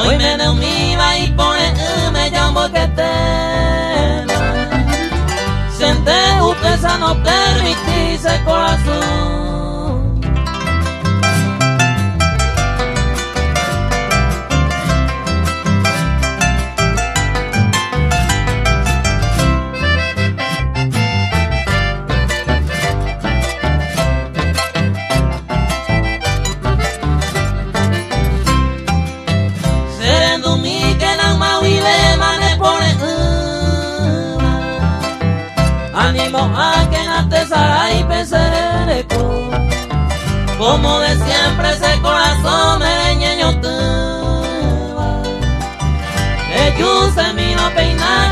Hoy me de mi va y pone me llamo que tema. Siente usted no permitirse corazón. Ánimo a que nate sarai pesereco, como de siempre ese corazón mereñeño te va. Ellos se me no peinar